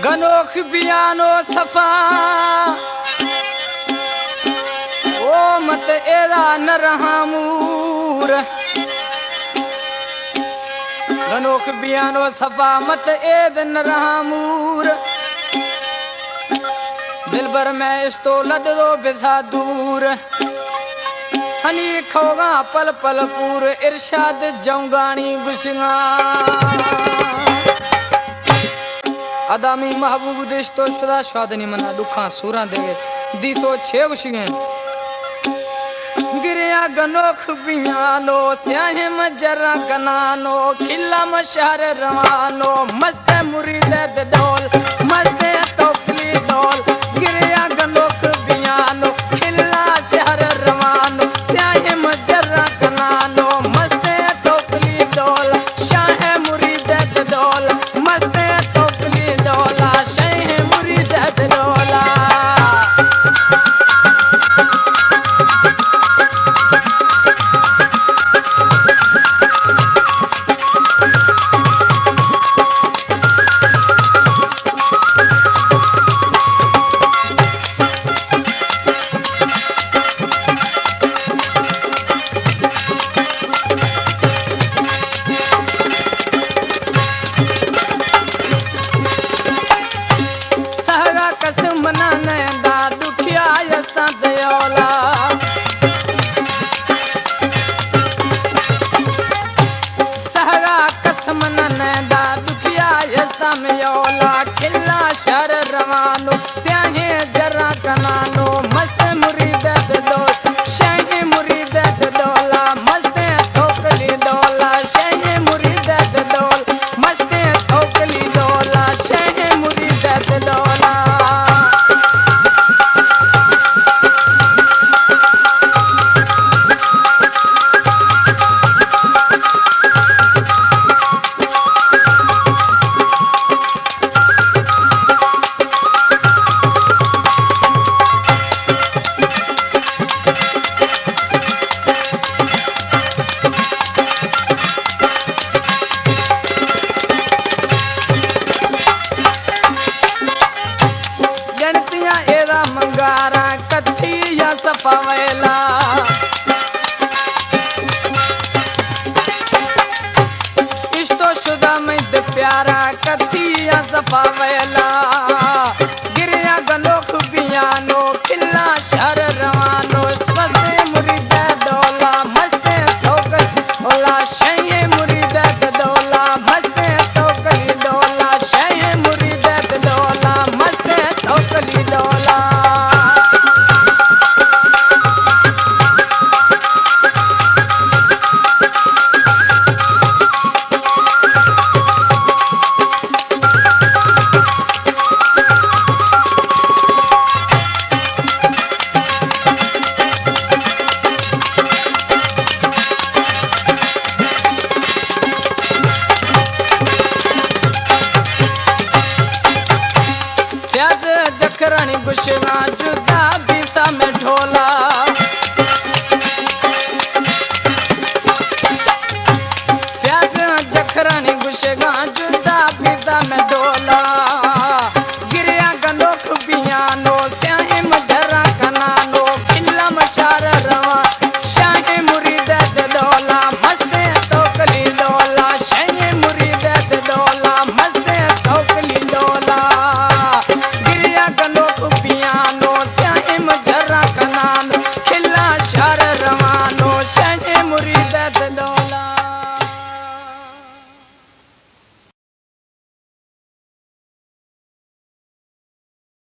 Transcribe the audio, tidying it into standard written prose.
गनोख बियानो सफा ओ मत एरा न रहामूर गनोख बियानो सफा मत एद न रहामूर दिल भर में इस्तो लद दो बिसा दूर हनी खोगा पल पल पूर इरशाद जौगानी गुशंगा आदामी महबूब देश तो सदा स्वादनी मना दुखा सूरा देवे दी तो छे गुशिगे गिरिया गनोख बियानो स्याहे मजरा गनानो खिला मशहर रवानो मस्त मुरीद दौल मस्त तोकली दौल गिरिया गनोख बियानो खिला शहर रवानो स्याहे मजरा गनानो मस्त तोकली दौल शाह मुरीद दौल मस्त खिला शर रवानो स्याहे जरा कनानो मस्त मुरीद दौल शाह मुरीद दौला मस्त ठोकली दौला शाह मुरीद दौल मस्त ठोकली दौला शाह मुरीद दौला सफावेला इस्तो शुदा में प्यारा कथिया सफावेला गिरिया गनोख बियानो खिला शहर रवानो मस्त मुरीद दौला मस्त ठोकला शाह मुरीद दौला मस्त ठोकली दौला शाह मुरीद दौला मस्त ठोकली दौला जखरानी गुशना जुदा